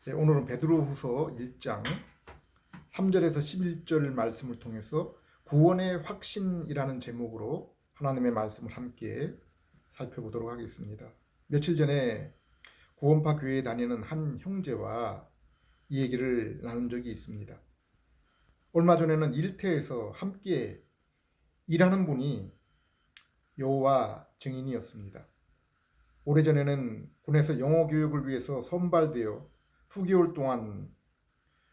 네, 오늘은 베드로후서 1장 3절에서 11절 말씀을 통해서 구원의 확신이라는 제목으로 하나님의 말씀을 함께 살펴보도록 하겠습니다. 며칠 전에 구원파 교회에 다니는 한 형제와 이 얘기를 나눈 적이 있습니다. 얼마 전에는 일터에서 함께 일하는 분이 여호와 증인이었습니다. 오래전에는 군에서 영어 교육을 위해서 선발되어 수개월 동안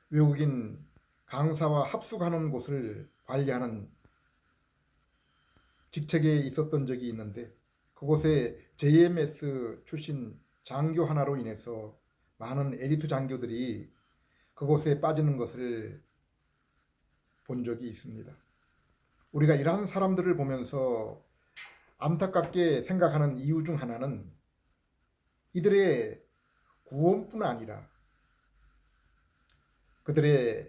외국인 강사와 합숙하는 곳을 관리하는 직책에 있었던 적이 있는데, 그곳에 JMS 출신 장교 하나로 인해서 많은 엘리트 장교들이 그곳에 빠지는 것을 본 적이 있습니다. 우리가 이러한 사람들을 보면서 안타깝게 생각하는 이유 중 하나는 이들의 구원뿐 아니라 그들의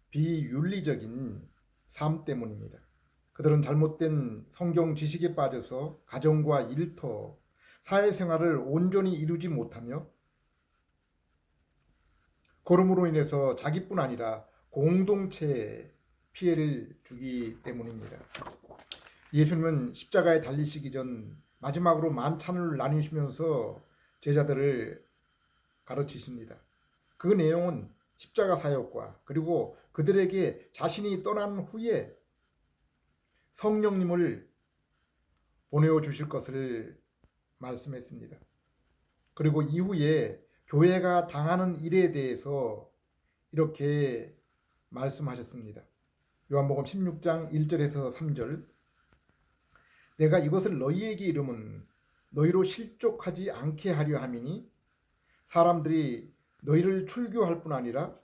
비윤리적인 삶 때문입니다. 그들은 잘못된 성경 지식에 빠져서 가정과 일터, 사회생활을 온전히 이루지 못하며 그러므로 인해서 자기뿐 아니라 공동체에 피해를 주기 때문입니다. 예수님은 십자가에 달리시기 전 마지막으로 만찬을 나누시면서 제자들을 가르치십니다. 그 내용은 십자가 사역과 그리고 그들에게 자신이 떠난 후에 성령님을 보내어 주실 것을 말씀했습니다. 그리고 이후에 교회가 당하는 일에 대해서 이렇게 말씀하셨습니다. 요한복음 16장 1절에서 3절, 내가 이것을 너희에게 이름은 너희로 실족하지 않게 하려 함이니 사람들이 너희를 출교할 뿐 아니라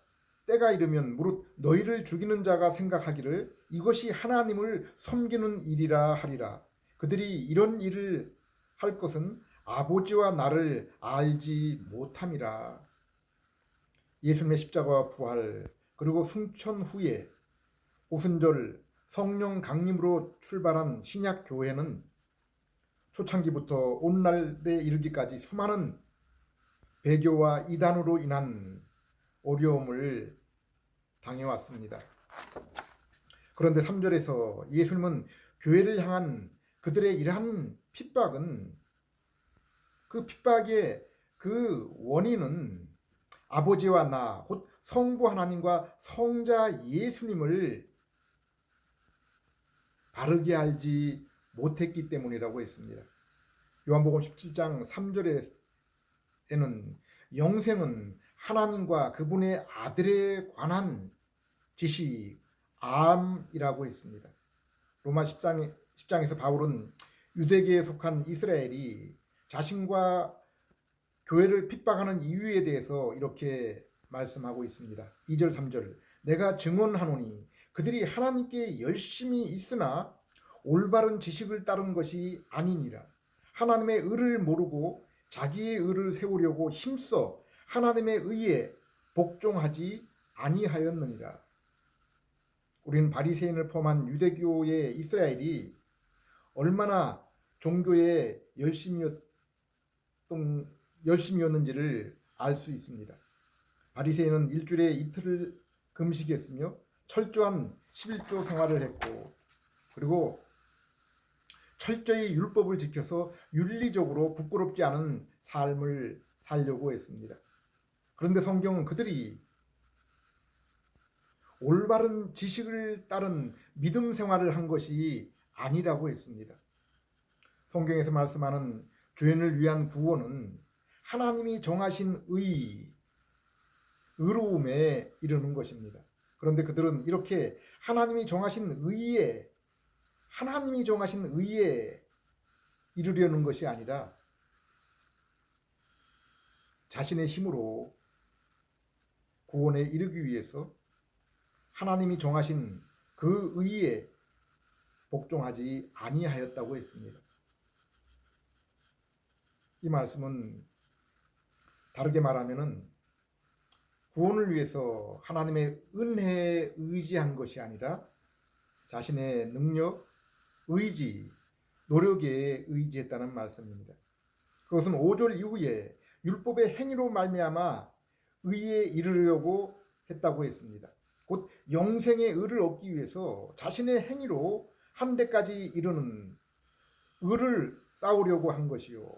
때가 이르면 무릇 너희를 죽이는 자가 생각하기를 이것이 하나님을 섬기는 일이라 하리라. 그들이 이런 일을 할 것은 아버지와 나를 알지 못함이라. 예수님의 십자가와 부활 그리고 승천 후에 오순절 성령 강림으로 출발한 신약 교회는 초창기부터 오늘날에 이르기까지 수많은 배교와 이단으로 인한 어려움을 당해왔습니다. 그런데 3절에서 예수님은 교회를 향한 그들의 이러한 핍박은, 그 핍박의 그 원인은 아버지와 나, 곧 성부 하나님과 성자 예수님을 바르게 알지 못했기 때문이라고 했습니다. 요한복음 17장 3절에는 영생은 하나님과 그분의 아들에 관한 지식, 암이라고 했습니다. 로마 10장에서 바울은 유대계에 속한 이스라엘이 자신과 교회를 핍박하는 이유에 대해서 이렇게 말씀하고 있습니다. 2절 3절, 내가 증언하노니 그들이 하나님께 열심히 있으나 올바른 지식을 따른 것이 아니니라. 하나님의 의를 모르고 자기의 의를 세우려고 힘써 하나님의 의에 복종하지 아니하였느니라. 우리는 바리새인을 포함한 유대교의 이스라엘이 얼마나 종교에 열심이었는지를 알 수 있습니다. 바리새인은 일주일에 이틀을 금식했으며 철저한 11조 생활을 했고, 그리고 철저히 율법을 지켜서 윤리적으로 부끄럽지 않은 삶을 살려고 했습니다. 그런데 성경은 그들이 올바른 지식을 따른 믿음 생활을 한 것이 아니라고 했습니다. 성경에서 말씀하는 죄인을 위한 구원은 하나님이 정하신 의로움에 이르는 것입니다. 그런데 그들은 이렇게 하나님이 정하신 의에 이르려는 것이 아니라 자신의 힘으로 구원에 이르기 위해서 하나님이 정하신 그 의에 복종하지 아니하였다고 했습니다. 이 말씀은 다르게 말하면은 구원을 위해서 하나님의 은혜에 의지한 것이 아니라 자신의 능력, 의지, 노력에 의지했다는 말씀입니다. 그것은 5절 이후에 율법의 행위로 말미암아 의에 이르려고 했다고 했습니다. 곧 영생의 의를 얻기 위해서 자신의 행위로 한 데까지 이르는 의를 쌓으려고 한 것이요.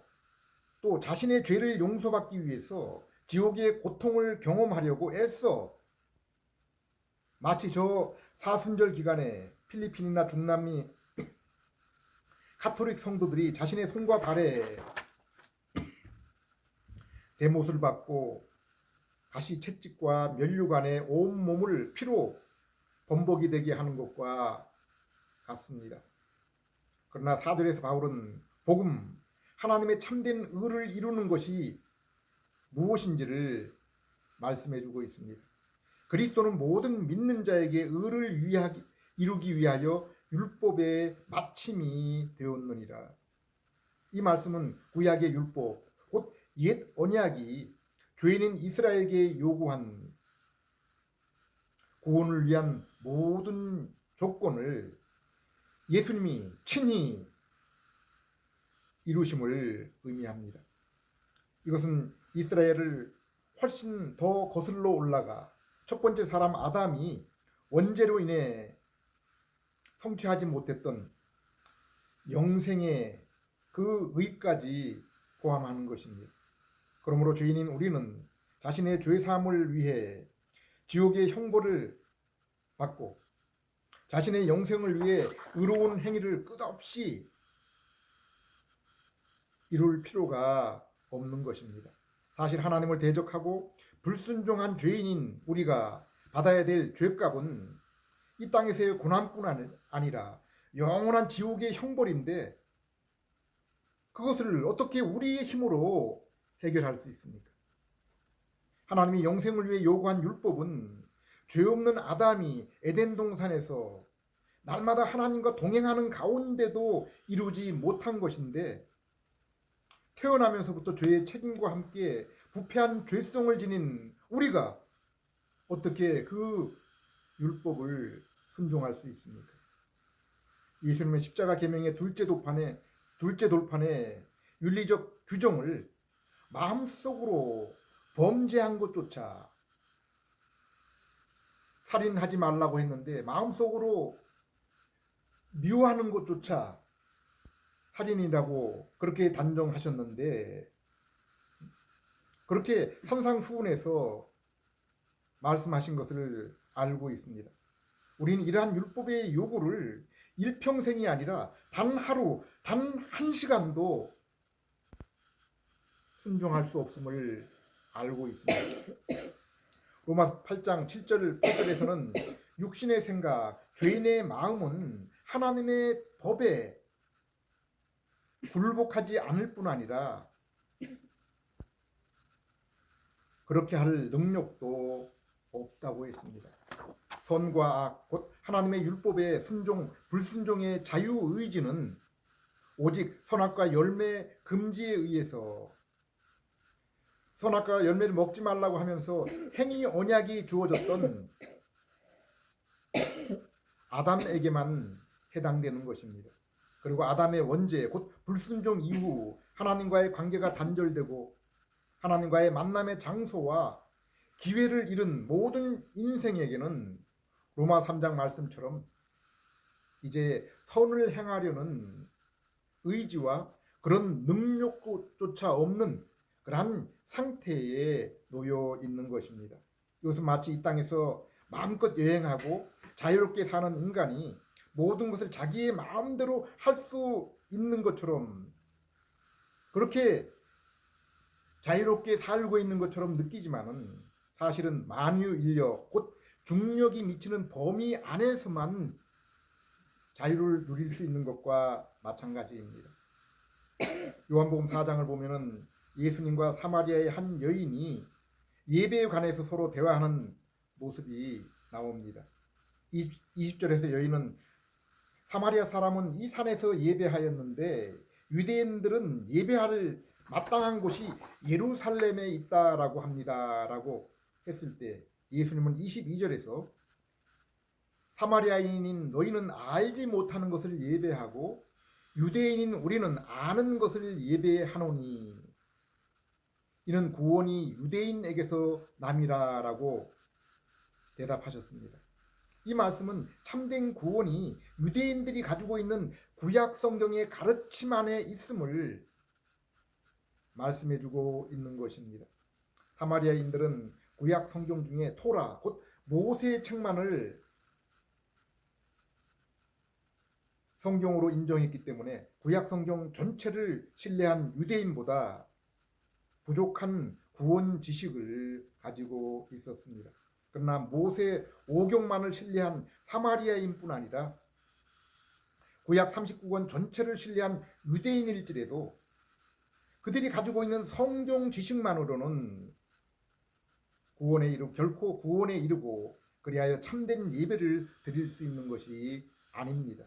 또 자신의 죄를 용서받기 위해서 지옥의 고통을 경험하려고 애써 마치 저 사순절 기간에 필리핀이나 중남미 가톨릭 성도들이 자신의 손과 발에 대못을 받고 가시 채찍과 면류관에 온몸을 피로 범벅이 되게 하는 것과 같습니다. 그러나 사도에서 바울은 복음, 하나님의 참된 의를 이루는 것이 무엇인지를 말씀해 주고 있습니다. 그리스도는 모든 믿는 자에게 의를 이루기 위하여 율법의 마침이 되었느니라. 이 말씀은 구약의 율법, 곧 옛 언약이 죄인인 이스라엘에게 요구한 구원을 위한 모든 조건을 예수님이 친히 이루심을 의미합니다. 이것은 이스라엘을 훨씬 더 거슬러 올라가 첫 번째 사람 아담이 원죄로 인해 성취하지 못했던 영생의 그 의까지 포함하는 것입니다. 그러므로 죄인인 우리는 자신의 죄사함을 위해 지옥의 형벌을 받고 자신의 영생을 위해 의로운 행위를 끝없이 이룰 필요가 없는 것입니다. 사실 하나님을 대적하고 불순종한 죄인인 우리가 받아야 될 죄값은 이 땅에서의 고난뿐 아니라 영원한 지옥의 형벌인데 그것을 어떻게 우리의 힘으로 해결할 수 있습니까? 하나님이 영생을 위해 요구한 율법은 죄 없는 아담이 에덴 동산에서 날마다 하나님과 동행하는 가운데도 이루지 못한 것인데 태어나면서부터 죄의 책임과 함께 부패한 죄성을 지닌 우리가 어떻게 그 율법을 순종할 수 있습니까? 예수님은 십자가 계명의 둘째 돌판에 윤리적 규정을 마음속으로 범죄한 것조차 살인하지 말라고 했는데 마음속으로 미워하는 것조차 살인이라고 그렇게 단정하셨는데 그렇게 산상수훈에서 말씀하신 것을 알고 있습니다. 우리는 이러한 율법의 요구를 일평생이 아니라 단 하루, 단 한 시간도 순종할 수 없음을 알고 있습니다. 로마 8장 7절에서는 육신의 생각, 죄인의 마음은 하나님의 법에 굴복하지 않을 뿐 아니라 그렇게 할 능력도 없다고 했습니다. 선과 악, 곧 하나님의 율법의 순종, 불순종의 자유의지는 오직 선악과 열매 금지에 의해서 선악과 열매를 먹지 말라고 하면서 행위 언약이 주어졌던 아담에게만 해당되는 것입니다. 그리고 아담의 원죄, 곧 불순종 이후 하나님과의 관계가 단절되고 하나님과의 만남의 장소와 기회를 잃은 모든 인생에게는 로마 3장 말씀처럼 이제 선을 행하려는 의지와 그런 능력조차 없는 그러한 상태에 놓여 있는 것입니다. 이것은 마치 이 땅에서 마음껏 여행하고 자유롭게 사는 인간이 모든 것을 자기의 마음대로 할 수 있는 것처럼 그렇게 자유롭게 살고 있는 것처럼 느끼지만은 사실은 만유인력 곧 중력이 미치는 범위 안에서만 자유를 누릴 수 있는 것과 마찬가지입니다. 요한복음 4장을 보면은 예수님과 사마리아의 한 여인이 예배에 관해서 서로 대화하는 모습이 나옵니다. 20절에서 여인은 사마리아 사람은 이 산에서 예배하였는데 유대인들은 예배할 마땅한 곳이 예루살렘에 있다라고 합니다. 라고 했을 때 예수님은 22절에서 사마리아인인 너희는 알지 못하는 것을 예배하고 유대인인 우리는 아는 것을 예배하노니 이는 구원이 유대인에게서 남이라라고 대답하셨습니다. 이 말씀은 참된 구원이 유대인들이 가지고 있는 구약 성경의 가르침 안에 있음을 말씀해주고 있는 것입니다. 사마리아인들은 구약 성경 중에 토라, 곧 모세의 책만을 성경으로 인정했기 때문에 구약 성경 전체를 신뢰한 유대인보다 부족한 구원 지식을 가지고 있었습니다. 그러나 모세 오경만을 신뢰한 사마리아인뿐 아니라 구약 39권 전체를 신뢰한 유대인일지라도 그들이 가지고 있는 성경 지식만으로는 결코 구원에 이르고 그리하여 참된 예배를 드릴 수 있는 것이 아닙니다.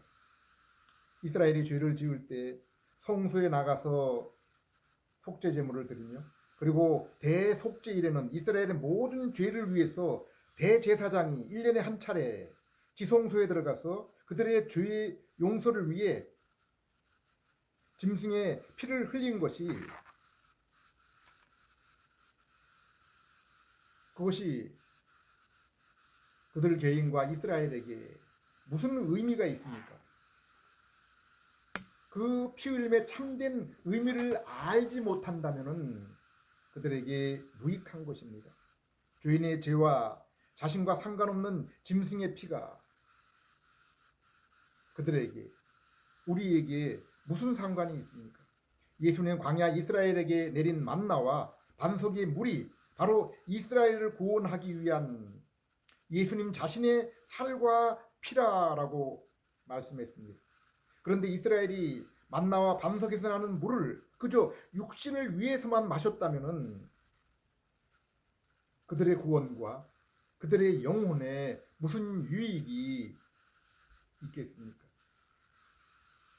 이스라엘이 죄를 지을 때 성소에 나가서 속죄 제물을 드리며 그리고 대속죄일에는 이스라엘의 모든 죄를 위해서 대제사장이 1년에 한 차례 지성소에 들어가서 그들의 죄의 용서를 위해 짐승의 피를 흘린 것이 그것이 그들 개인과 이스라엘에게 무슨 의미가 있습니까? 그 피 흘림의 참된 의미를 알지 못한다면 그들에게 무익한 것입니다. 죄인의 죄와 자신과 상관없는 짐승의 피가 그들에게 우리에게 무슨 상관이 있습니까? 예수님 광야 이스라엘에게 내린 만나와 반석의 물이 바로 이스라엘을 구원하기 위한 예수님 자신의 살과 피라라고 말씀했습니다. 그런데 이스라엘이 만나와 반석에서 나는 물을 그저 육신을 위해서만 마셨다면 그들의 구원과 그들의 영혼에 무슨 유익이 있겠습니까?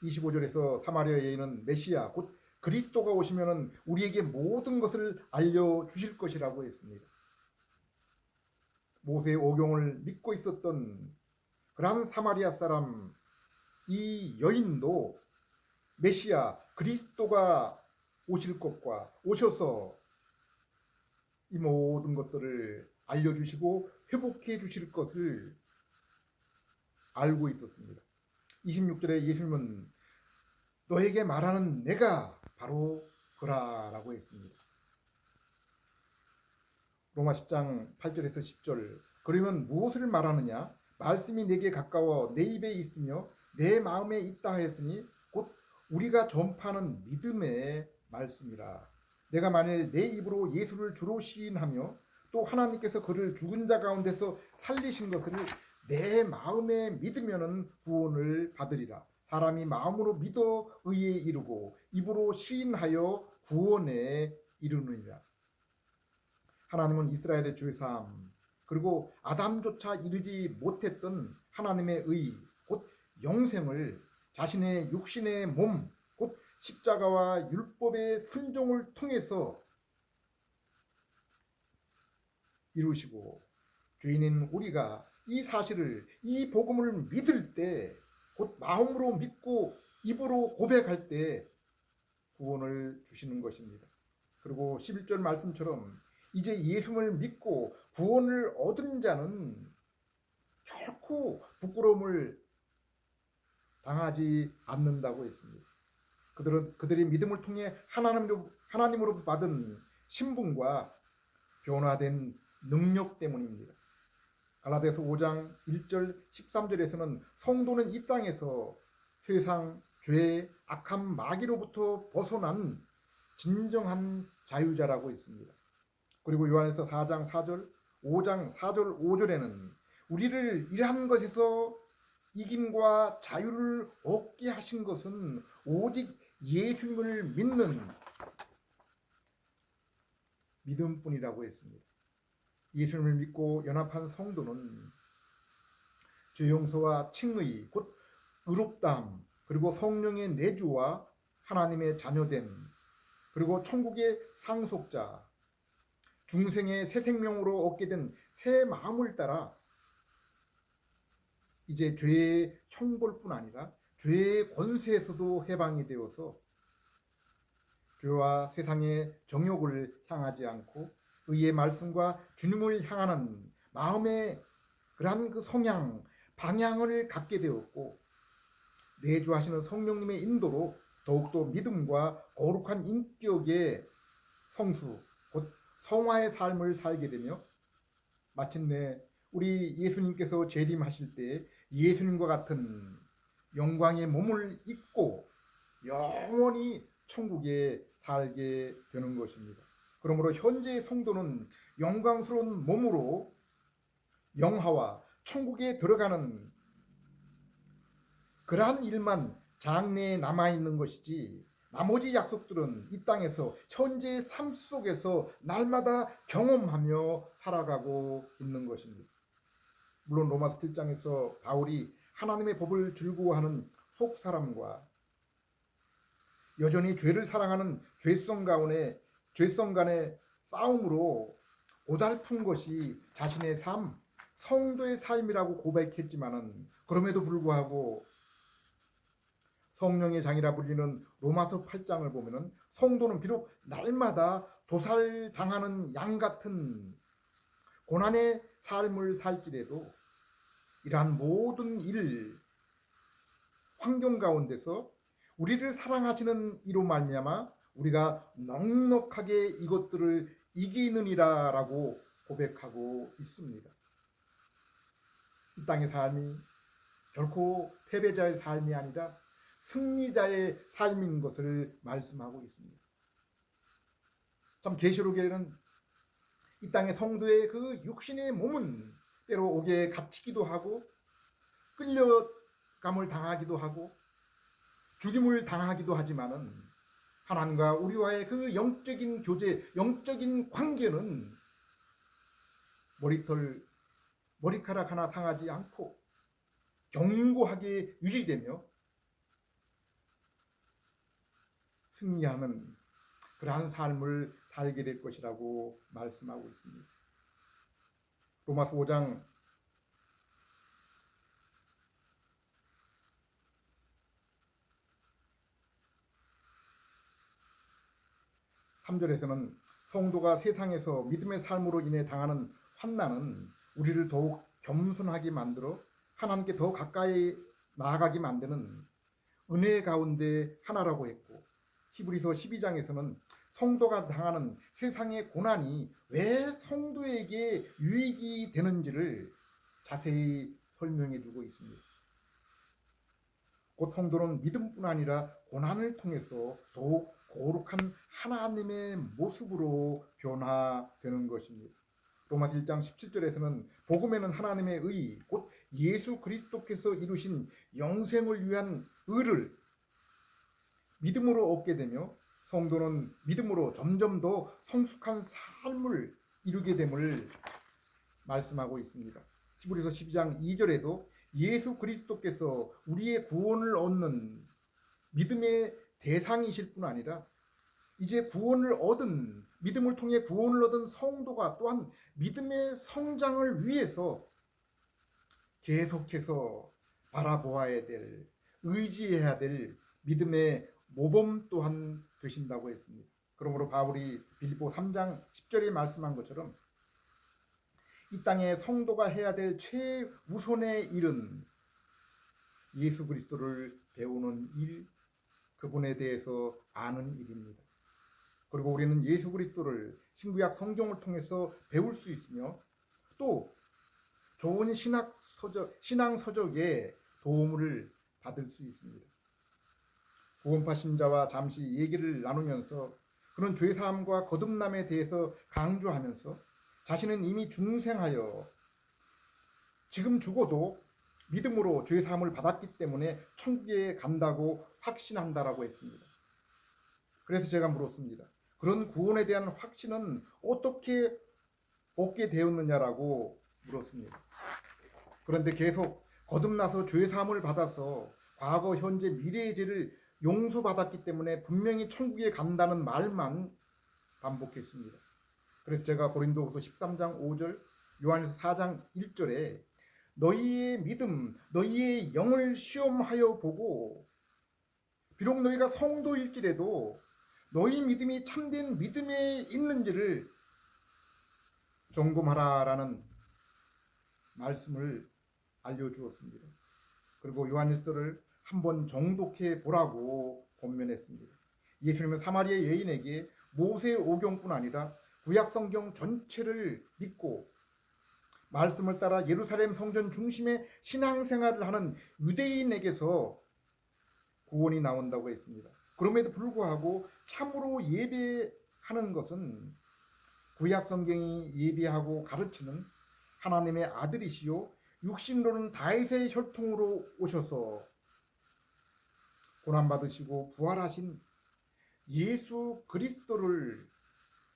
25절에서 사마리아 여인은 메시아 곧 그리스도가 오시면 우리에게 모든 것을 알려주실 것이라고 했습니다. 모세의 오경을 믿고 있었던 그러한 사마리아 사람 이 여인도 메시아 그리스도가 오실 것과 오셔서 이 모든 것들을 알려주시고 회복해 주실 것을 알고 있었습니다. 26절에 예수님은 너에게 말하는 내가 바로 그라라고 했습니다. 로마 10장 8절에서 10절 그러면 무엇을 말하느냐 말씀이 내게 가까워 내 입에 있으며 내 마음에 있다 하였으니 곧 우리가 전파하는 믿음의 말씀이라. 내가 만일 내 입으로 예수를 주로 시인하며 또 하나님께서 그를 죽은 자 가운데서 살리신 것을 내 마음에 믿으면 구원을 받으리라. 사람이 마음으로 믿어 의에 이르고 입으로 시인하여 구원에 이르느니라. 하나님은 이스라엘의 죄사함 그리고 아담조차 이르지 못했던 하나님의 의 곧 영생을 자신의 육신의 몸 곧 십자가와 율법의 순종을 통해서 이루시고 죄인인 우리가 이 사실을 이 복음을 믿을 때 곧 마음으로 믿고 입으로 고백할 때 구원을 주시는 것입니다. 그리고 11절 말씀처럼 이제 예수를 믿고 구원을 얻은 자는 결코 부끄러움을 당하지 않는다고 했습니다. 그들의 믿음을 통해 하나님으로부터 받은 신분과 변화된 능력 때문입니다. 갈라디아서 5장 1절 13절에서는 성도는 이 땅에서 세상, 죄, 악한 마귀로부터 벗어난 진정한 자유자라고 했습니다. 그리고 요한에서 4장 4절, 5장 4절 5절에는 우리를 이러한 것에서 이김과 자유를 얻게 하신 것은 오직 예수님을 믿는 믿음뿐이라고 했습니다. 예수님을 믿고 연합한 성도는 죄 용서와 칭의 곧 의롭다함 그리고 성령의 내주와 하나님의 자녀됨 그리고 천국의 상속자 중생의 새 생명으로 얻게 된 새 마음을 따라 이제 죄의 형벌뿐 아니라 죄의 권세에서도 해방이 되어서 죄와 세상의 정욕을 향하지 않고 의의 말씀과 주님을 향하는 마음의 그러한 그 성향, 방향을 갖게 되었고 내주하시는 성령님의 인도로 더욱더 믿음과 거룩한 인격의 성수, 곧 성화의 삶을 살게 되며 마침내 우리 예수님께서 재림하실 때 예수님과 같은 영광의 몸을 입고 영원히 천국에 살게 되는 것입니다. 그러므로 현재 성도는 영광스러운 몸으로 영화와 천국에 들어가는 그러한 일만 장래에 남아있는 것이지 나머지 약속들은 이 땅에서 현재의 삶 속에서 날마다 경험하며 살아가고 있는 것입니다. 물론 로마서 7장에서 바울이 하나님의 법을 즐거워하는 속사람과 여전히 죄를 사랑하는 죄성 간의 싸움으로 고달픈 것이 자신의 삶, 성도의 삶이라고 고백했지만은 그럼에도 불구하고 성령의 장이라 불리는 로마서 8장을 보면은 성도는 비록 날마다 도살당하는 양 같은 고난의 삶을 살지라도 이러한 모든 환경 가운데서 우리를 사랑하시는 이로 말미암아 우리가 넉넉하게 이것들을 이기느니라라고 고백하고 있습니다. 이 땅의 삶이 결코 패배자의 삶이 아니라 승리자의 삶인 것을 말씀하고 있습니다. 참 계시록에는 이 땅의 성도의 그 육신의 몸은 때로 옥에 갇히기도 하고 끌려감을 당하기도 하고 죽임을 당하기도 하지만은 하나님과 우리와의 그 영적인 교제, 영적인 관계는 머리카락 하나 상하지 않고 견고하게 유지되며 승리하는 그러한 삶을 살게 될 것이라고 말씀하고 있습니다. 로마서 5장 3절에서는 성도가 세상에서 믿음의 삶으로 인해 당하는 환난은 우리를 더욱 겸손하게 만들어 하나님께 더 가까이 나아가게 만드는 은혜 가운데 하나라고 했고 히브리서 12장에서는 성도가 당하는 세상의 고난이 왜 성도에게 유익이 되는지를 자세히 설명해 주고 있습니다. 곧 성도는 믿음뿐 아니라 고난을 통해서 더욱 거룩한 하나님의 모습으로 변화되는 것입니다. 로마서 1장 17절에서는 복음에는 하나님의 의, 곧 예수 그리스도께서 이루신 영생을 위한 의를 믿음으로 얻게 되며 성도는 믿음으로 점점 더 성숙한 삶을 이루게 됨을 말씀하고 있습니다. 히브리서 12장 2절에도 예수 그리스도께서 우리의 구원을 얻는 믿음의 대상이실 뿐 아니라 이제 구원을 얻은 믿음을 통해 구원을 얻은 성도가 또한 믿음의 성장을 위해서 계속해서 바라보아야 될, 의지해야 될 믿음의 모범 또한 되신다고 했습니다. 그러므로 바울이 빌립보 3장 10절에 말씀한 것처럼 이 땅에 성도가 해야 될 최우선의 일은 예수 그리스도를 배우는 일, 그분에 대해서 아는 일입니다. 그리고 우리는 예수 그리스도를 신구약 성경을 통해서 배울 수 있으며 또 좋은 신앙 서적의 도움을 받을 수 있습니다. 구원파 신자와 잠시 얘기를 나누면서 그런 죄사함과 거듭남에 대해서 강조하면서 자신은 이미 중생하여 지금 죽어도 믿음으로 죄사함을 받았기 때문에 천국에 간다고 확신한다라고 했습니다. 그래서 제가 물었습니다. 그런 구원에 대한 확신은 어떻게 얻게 되었느냐라고 물었습니다. 그런데 계속 거듭나서 죄사함을 받아서 과거, 현재, 미래의 죄를 용서받았기 때문에 분명히 천국에 간다는 말만 반복했습니다. 그래서 제가 고린도후서 13장 5절, 요한일서 4장 1절에 너희의 믿음, 너희의 영을 시험하여 보고 비록 너희가 성도일지라도 너희 믿음이 참된 믿음에 있는지를 점검하라라는 말씀을 알려주었습니다. 그리고 요한일서를 한번 정독해 보라고 권면했습니다. 예수님은 사마리아 여인에게 모세 오경뿐 아니라 구약 성경 전체를 믿고 말씀을 따라 예루살렘 성전 중심의 신앙생활을 하는 유대인에게서 구원이 나온다고 했습니다. 그럼에도 불구하고 참으로 예배하는 것은 구약 성경이 예배하고 가르치는 하나님의 아들이시요 육신으로는 다윗의 혈통으로 오셔서 고난받으시고 부활하신 예수 그리스도를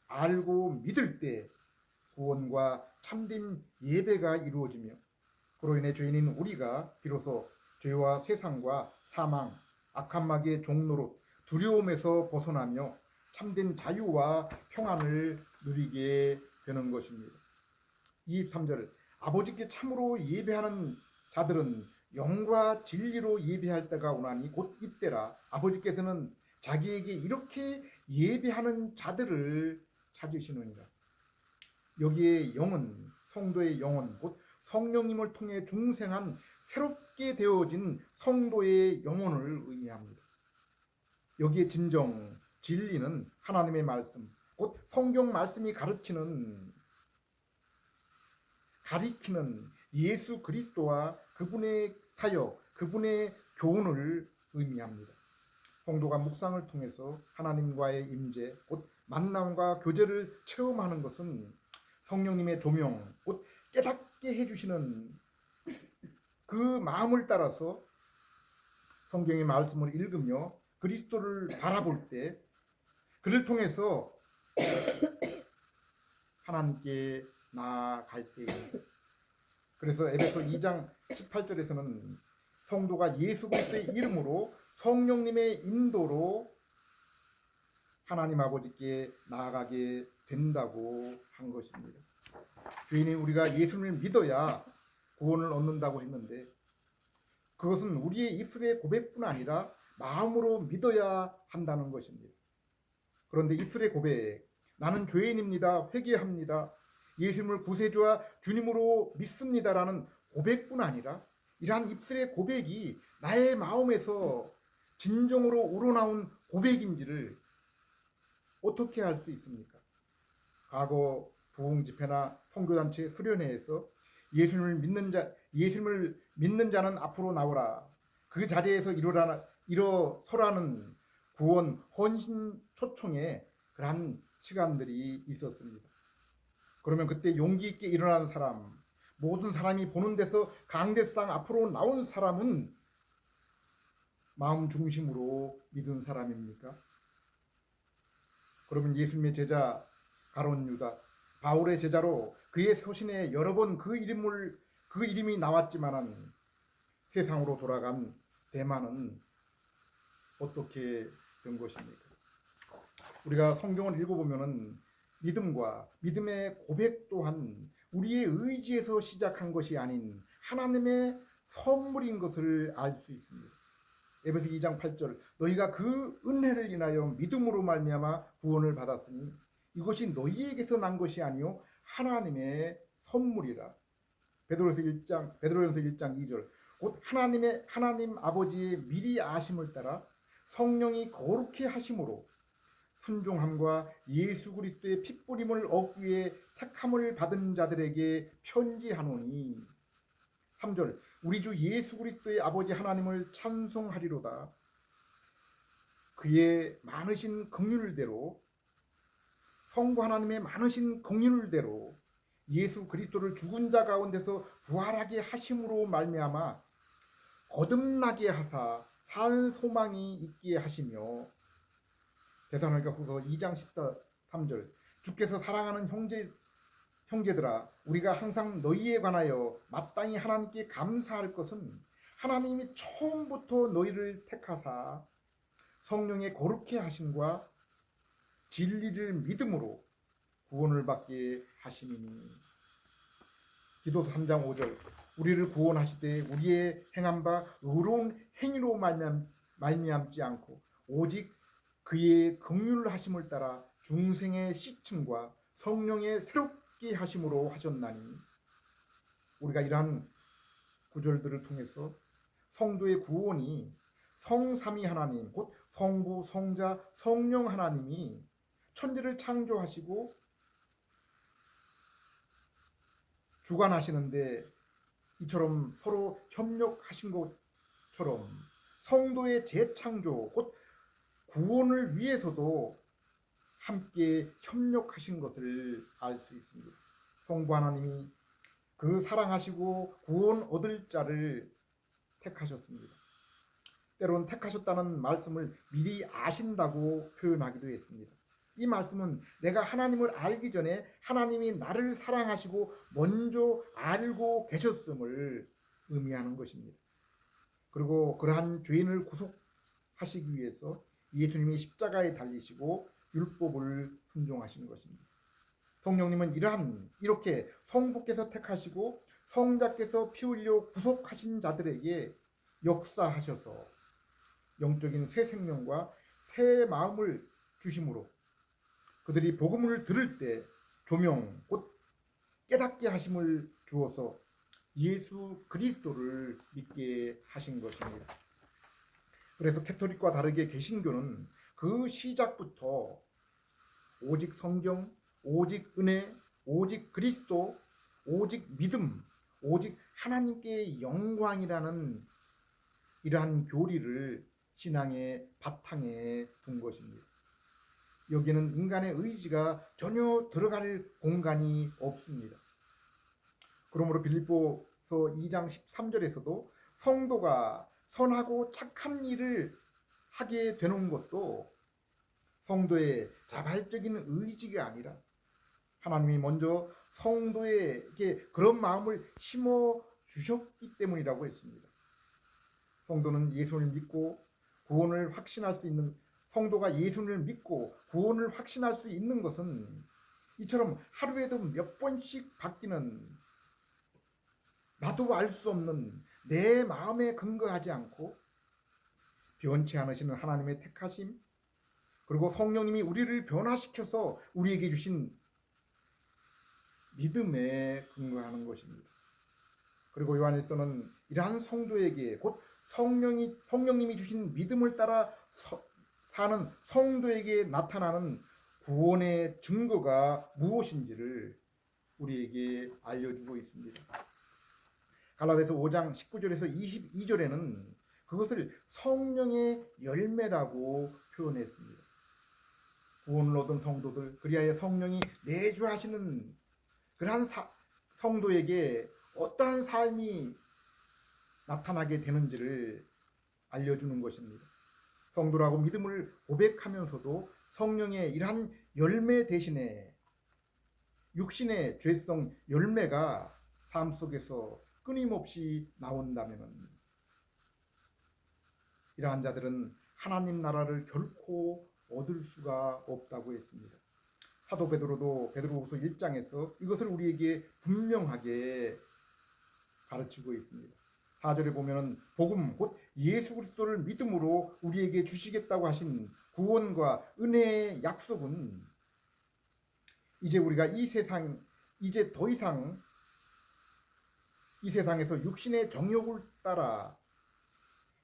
알고 믿을 때 구원과 참된 예배가 이루어지며 그로 인해 죄인인 우리가 비로소 죄와 세상과 사망, 악한 마귀의 종로로 두려움에서 벗어나며 참된 자유와 평안을 누리게 되는 것입니다. 23절 아버지께 참으로 예배하는 자들은 영과 진리로 예배할 때가 오나니 곧 이때라. 아버지께서는 자기에게 이렇게 예배하는 자들을 찾으시느니라. 여기에 영은 성도의 영혼 곧 성령님을 통해 중생한 새롭게 되어진 성도의 영혼을 의미합니다. 여기에 진정 진리는 하나님의 말씀 곧 성경 말씀이 가리키는 예수 그리스도와 그분의 사역, 그분의 교훈을 의미합니다. 성도가 묵상을 통해서 하나님과의 임재, 곧 만남과 교제를 체험하는 것은 성령님의 조명, 곧 깨닫게 해주시는 그 마음을 따라서 성경의 말씀을 읽으며 그리스도를 바라볼 때 그를 통해서 하나님께 나아갈 때입니다. 그래서 에베소 2장 18절에서는 성도가 예수 그리스도의 이름으로 성령님의 인도로 하나님 아버지께 나아가게 된다고 한 것입니다. 주인이 우리가 예수님을 믿어야 구원을 얻는다고 했는데 그것은 우리의 입술의 고백뿐 아니라 마음으로 믿어야 한다는 것입니다. 그런데 입술의 고백, 나는 죄인입니다. 회개합니다. 예수님을 구세주와 주님으로 믿습니다라는 고백뿐 아니라 이러한 입술의 고백이 나의 마음에서 진정으로 우러나온 고백인지를 어떻게 알 수 있습니까? 과거 부흥 집회나 선교단체 수련회에서 예수님을 믿는 자는 앞으로 나오라. 그 자리에서 일어서라는 구원 헌신 초청에 그러한 시간들이 있었습니다. 그러면 그때 용기 있게 일어나는 사람, 모든 사람이 보는 데서 강대상 앞으로 나온 사람은 마음 중심으로 믿은 사람입니까? 그러면 예수님의 제자 가룟 유다, 바울의 제자로 그의 소신에 여러 번 그 이름이 나왔지만은 세상으로 돌아간 대만은 어떻게 된 것입니까? 우리가 성경을 읽어보면은 믿음과 믿음의 고백 또한 우리의 의지에서 시작한 것이 아닌 하나님의 선물인 것을 알 수 있습니다. 에베소 2장 8절 너희가 그 은혜를 인하여 믿음으로 말미암아 구원을 받았으니 이것이 너희에게서 난 것이 아니요 하나님의 선물이라. 베드로전서 1장 2절 곧 하나님 아버지의 미리 아심을 따라 성령이 거룩히 하심으로 순종함과 예수 그리스도의 핏부림을 얻기 위해 택함을 받은 자들에게 편지하노니. 3절 우리 주 예수 그리스도의 아버지 하나님을 찬송하리로다. 그의 많으신 긍휼대로 성부 하나님의 많으신 긍휼대로 예수 그리스도를 죽은 자 가운데서 부활하게 하심으로 말미암아 거듭나게 하사 산 소망이 있게 하시며. 데살로니가후서 2장 13절 주께서 사랑하는 형제들아 우리가 항상 너희에 관하여 마땅히 하나님께 감사할 것은 하나님이 처음부터 너희를 택하사 성령의 거룩해 하심과 진리를 믿음으로 구원을 받게 하심이니. 디도서 3장 5절 우리를 구원하시되 우리의 행한 바 의로운 행위로 말미암지 않고 오직 그의 긍휼하심을 따라 중생의 씻음과 성령의 새롭게 하심으로 하셨나니. 우리가 이러한 구절들을 통해서 성도의 구원이 성삼위 하나님, 곧 성부, 성자, 성령 하나님이 천지를 창조하시고 주관하시는데 이처럼 서로 협력하신 것처럼 성도의 재창조, 곧 구원을 위해서도 함께 협력하신 것을 알 수 있습니다. 성부 하나님이 그 사랑하시고 구원 얻을 자를 택하셨습니다. 때론 택하셨다는 말씀을 미리 아신다고 표현하기도 했습니다. 이 말씀은 내가 하나님을 알기 전에 하나님이 나를 사랑하시고 먼저 알고 계셨음을 의미하는 것입니다. 그리고 그러한 죄인을 구속하시기 위해서 예수님이 십자가에 달리시고 율법을 순종하신 것입니다. 성령님은 이렇게 성부께서 택하시고 성자께서 피 흘려 구속하신 자들에게 역사하셔서 영적인 새 생명과 새 마음을 주심으로 그들이 복음을 들을 때 조명, 곧 깨닫게 하심을 주어서 예수 그리스도를 믿게 하신 것입니다. 그래서 캐토릭과 다르게 개신교는 그 시작부터 오직 성경, 오직 은혜, 오직 그리스도, 오직 믿음, 오직 하나님께 영광이라는 이러한 교리를 신앙의 바탕에 둔 것입니다. 여기는 인간의 의지가 전혀 들어갈 공간이 없습니다. 그러므로 빌립보서 2장 13절에서도 성도가 선하고 착한 일을 하게 되는 것도 성도의 자발적인 의지가 아니라 하나님이 먼저 성도에게 그런 마음을 심어 주셨기 때문이라고 했습니다. 성도는 예수를 믿고 구원을 확신할 수 있는 성도가 예수를 믿고 구원을 확신할 수 있는 것은 이처럼 하루에도 몇 번씩 바뀌는 나도 알 수 없는 내 마음에 근거하지 않고 변치 않으시는 하나님의 택하심, 그리고 성령님이 우리를 변화시켜서 우리에게 주신 믿음에 근거하는 것입니다. 그리고 요한일서는 이러한 성도에게 곧 성령님이 주신 믿음을 따라 사는 성도에게 나타나는 구원의 증거가 무엇인지를 우리에게 알려주고 있습니다. 갈라디아서 5장 19절에서 22절에는 그것을 성령의 열매라고 표현했습니다. 구원을 얻은 성도들, 그리하여 성령이 내주하시는 그러한 성도에게 어떠한 삶이 나타나게 되는지를 알려주는 것입니다. 성도라고 믿음을 고백하면서도 성령의 이러한 열매 대신에 육신의 죄성 열매가 삶 속에서 끊임없이 나온다면 이러한 자들은 하나님 나라를 결코 얻을 수가 없다고 했습니다. 사도 베드로도 베드로후서 1장에서 이것을 우리에게 분명하게 가르치고 있습니다. 4절에 보면은 복음 곧 예수 그리스도를 믿음으로 우리에게 주시겠다고 하신 구원과 은혜의 약속은 이제 우리가 이제 더 이상 이 세상에서 육신의 정욕을 따라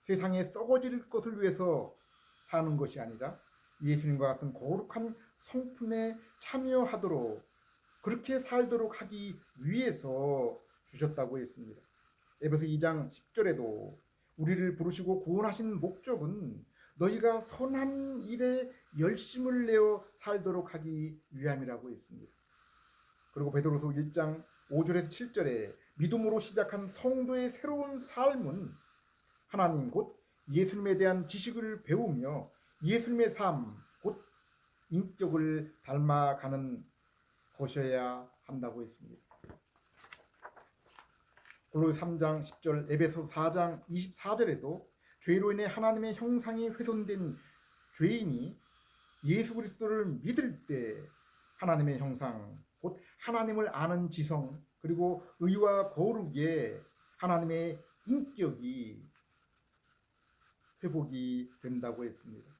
세상에 썩어질 것을 위해서 사는 것이 아니라 예수님과 같은 거룩한 성품에 참여하도록 그렇게 살도록 하기 위해서 주셨다고 했습니다. 에베소 2장 10절에도 우리를 부르시고 구원하신 목적은 너희가 선한 일에 열심을 내어 살도록 하기 위함이라고 했습니다. 그리고 베드로서 1장 5절에서 7절에 믿음으로 시작한 성도의 새로운 삶은 하나님 곧 예수님에 대한 지식을 배우며 예수님의 삶 곧 인격을 닮아가는 것이어야 한다고 했습니다. 골로새 3장 10절, 에베소 4장 24절에도 죄로 인해 하나님의 형상이 훼손된 죄인이 예수 그리스도를 믿을 때 하나님의 형상 곧 하나님을 아는 지성 그리고 의와 거룩에 하나님의 인격이 회복이 된다고 했습니다.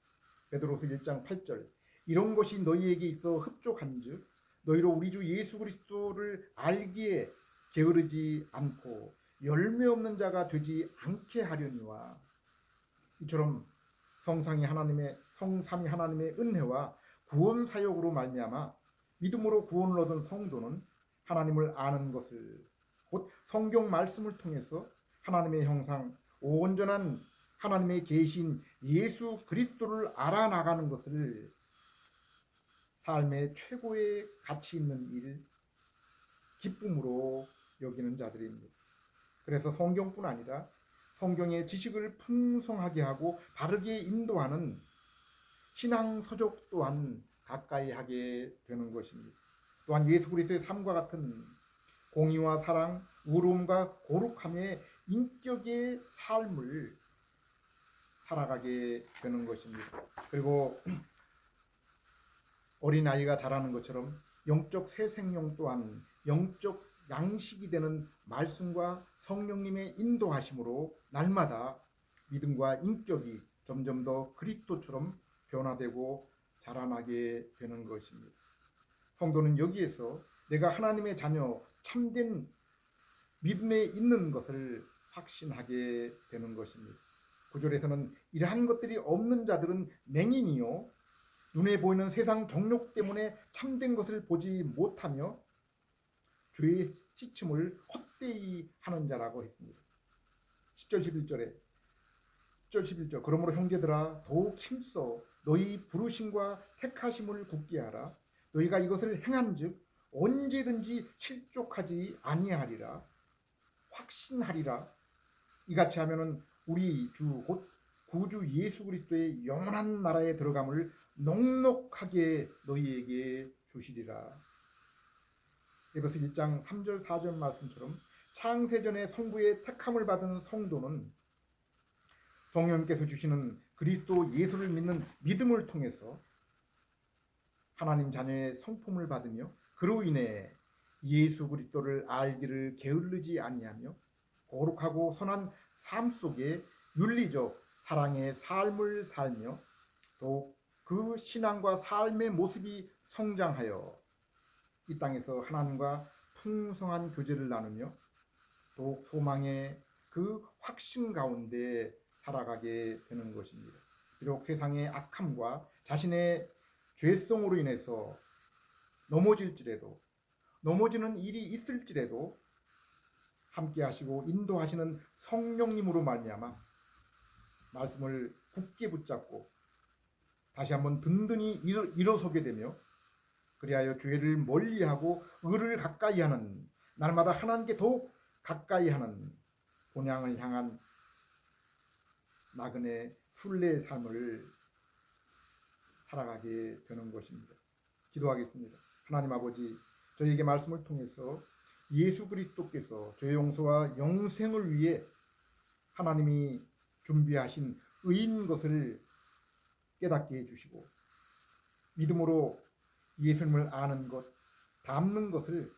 베드로서 1장 8절 이런 것이 너희에게 있어 흡족한즉 너희로 우리 주 예수 그리스도를 알기에 게으르지 않고 열매 없는 자가 되지 않게 하려니와 이처럼 성삼위 하나님의 은혜와 구원 사역으로 말미암아 믿음으로 구원을 얻은 성도는 하나님을 아는 것을 곧 성경 말씀을 통해서 하나님의 형상 온전한 하나님의 계신 예수 그리스도를 알아나가는 것을 삶의 최고의 가치 있는 일, 기쁨으로 여기는 자들입니다. 그래서 성경뿐 아니라 성경의 지식을 풍성하게 하고 바르게 인도하는 신앙 서적 또한 가까이 하게 되는 것입니다. 또한 예수 그리스도의 삶과 같은 공의와 사랑, 의로움과 거룩함의 인격의 삶을 살아가게 되는 것입니다. 그리고 어린아이가 자라는 것처럼 영적 새 생명 또한 영적 양식이 되는 말씀과 성령님의 인도하심으로 날마다 믿음과 인격이 점점 더 그리스도처럼 변화되고 자라나게 되는 것입니다. 성도는 여기에서 내가 하나님의 자녀 참된 믿음에 있는 것을 확신하게 되는 것입니다. 9절에서는 이러한 것들이 없는 자들은 맹인이요 눈에 보이는 세상 정욕 때문에 참된 것을 보지 못하며 죄의 시침을 헛되이 하는 자라고 했습니다. 10절 11절 그러므로 형제들아 더욱 힘써 너희 부르심과 택하심을 굳게 하라. 너희가 이것을 행한즉 언제든지 실족하지 아니하리라. 확신하리라. 이같이 하면은 우리 주 곧 구주 예수 그리스도의 영원한 나라에 들어감을 넉넉하게 너희에게 주시리라. 에베소 1장 3절 4절 말씀처럼 창세전에 성부의 택함을 받은 성도는 성령께서 주시는 그리스도 예수를 믿는 믿음을 통해서 하나님 자녀의 성품을 받으며 그로 인해 예수 그리스도를 알기를 게을르지 아니하며 거룩하고 선한 삶 속에 윤리적 사랑의 삶을 살며 또 그 신앙과 삶의 모습이 성장하여 이 땅에서 하나님과 풍성한 교제를 나누며 또 소망의 그 확신 가운데 살아가게 되는 것입니다. 비록 세상의 악함과 자신의 죄성으로 인해서 넘어질지라도 넘어지는 일이 있을지라도 함께 하시고 인도하시는 성령님으로 말미암아 말씀을 굳게 붙잡고 다시 한번 든든히 일어서게 되며 그리하여 죄를 멀리하고 의를 가까이 하는 날마다 하나님께 더욱 가까이 하는 본향을 향한 나그네 순례의 삶을 살아가게 되는 것입니다. 기도하겠습니다. 하나님 아버지 저에게 말씀을 통해서 예수 그리스도께서 죄 용서와 영생을 위해 하나님이 준비하신 의인 것을 깨닫게 해주시고 믿음으로 예수님을 아는 것, 닮는 것을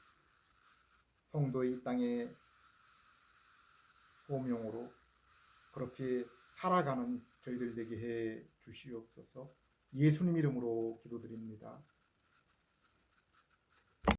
성도의 이 땅의 소명으로 그렇게 살아가는 저희들 되게 해 주시옵소서. 예수님 이름으로 기도드립니다.